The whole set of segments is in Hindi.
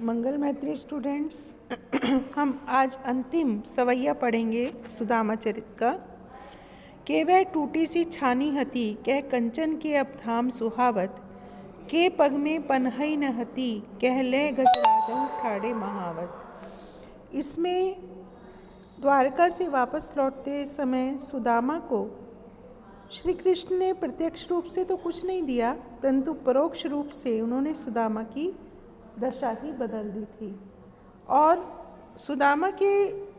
मंगल मैत्री स्टूडेंट्स, हम आज अंतिम सवैया पढ़ेंगे सुदामा चरित का। के वह टूटी सी छानी हती, कह कंचन के अब धाम सुहावत, के पग में पनहई न हती, कह ले गजराजऊ ठाड़े महावत। इसमें द्वारका से वापस लौटते समय सुदामा को श्री कृष्ण ने प्रत्यक्ष रूप से तो कुछ नहीं दिया, परंतु परोक्ष रूप से उन्होंने सुदामा की दशा ही बदल दी थी और सुदामा के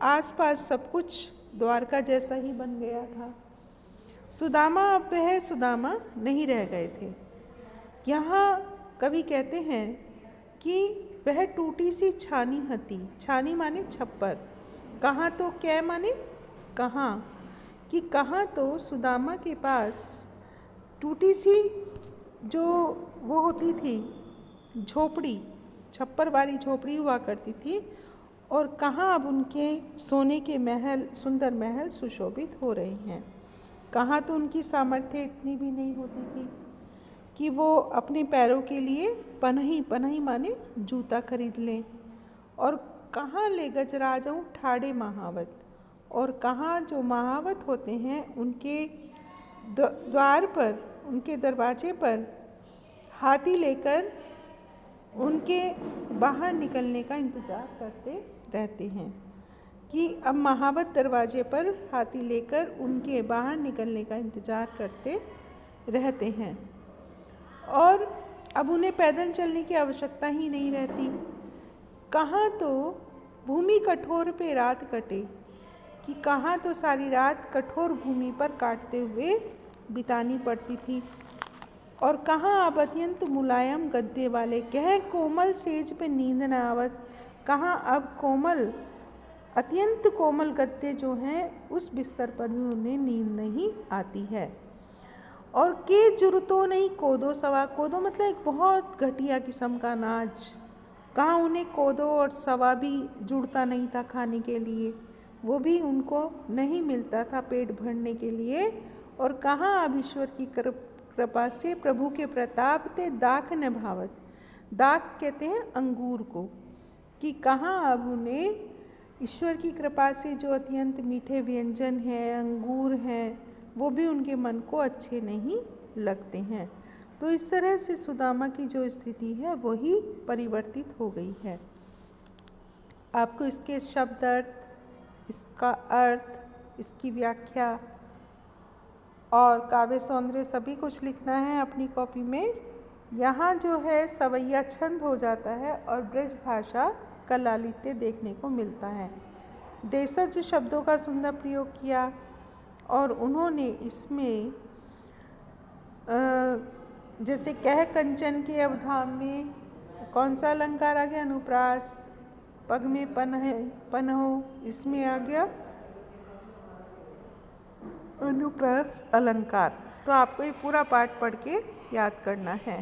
आसपास सब कुछ द्वारका जैसा ही बन गया था। सुदामा अब वह सुदामा नहीं रह गए थे। यहाँ कवि कहते हैं कि वह टूटी सी छानी हती। छानी माने छप्पर, कहाँ तो कै माने कहाँ, कि कहाँ तो सुदामा के पास टूटी सी जो वो होती थी झोपड़ी, छप्पर वाली झोपड़ी हुआ करती थी, और कहाँ अब उनके सोने के महल, सुंदर महल सुशोभित हो रहे हैं। कहाँ तो उनकी सामर्थ्य इतनी भी नहीं होती थी कि वो अपने पैरों के लिए पनही माने जूता खरीद लें, और कहाँ ले गजराजऊ ठाड़े महावत, और कहाँ जो महावत होते हैं उनके द्वार पर, उनके दरवाजे पर हाथी लेकर उनके बाहर निकलने का इंतज़ार करते रहते हैं, कि अब महावत दरवाजे पर हाथी लेकर उनके बाहर निकलने का इंतज़ार करते रहते हैं, और अब उन्हें पैदल चलने की आवश्यकता ही नहीं रहती। कहाँ तो भूमि कठोर पे रात कटे, कि कहाँ तो सारी रात कठोर भूमि पर काटते हुए बितानी पड़ती थी, और कहाँ अब अत्यंत मुलायम गद्दे वाले, कह कोमल सेज पे नींद न आवत, कहाँ अब कोमल, अत्यंत कोमल गद्दे जो हैं उस बिस्तर पर भी उन्हें नींद नहीं आती है। और के जुरतो नहीं कोदो सवा, कोदो मतलब एक बहुत घटिया किस्म का अनाज, कहाँ उन्हें कोदो और सवा भी जुड़ता नहीं था खाने के लिए, वो भी उनको नहीं मिलता था पेट भरने के लिए। और कहाँ अब ईश्वर की कृपा से, प्रभु के प्रताप ते दाख न भावत, दाख कहते हैं अंगूर को, कि कहाँ अब उन्हें ईश्वर की कृपा से जो अत्यंत मीठे व्यंजन हैं, अंगूर हैं, वो भी उनके मन को अच्छे नहीं लगते हैं। तो इस तरह से सुदामा की जो स्थिति है वही परिवर्तित हो गई है। आपको इसके शब्द अर्थ, इसका अर्थ, इसकी व्याख्या और काव्य सौंदर्य सभी कुछ लिखना है अपनी कॉपी में। यहाँ जो है सवैया छंद हो जाता है और ब्रज भाषा का लालित्य देखने को मिलता है। देशज शब्दों का सुंदर प्रयोग किया, और उन्होंने इसमें जैसे कह कंचन के अवधाम में कौन सा अलंकार आ गया, अनुप्रास, पग में पनहो, इसमें आ गया अनुप्रास अलंकार। तो आपको ये पूरा पाठ पढ़ के याद करना है।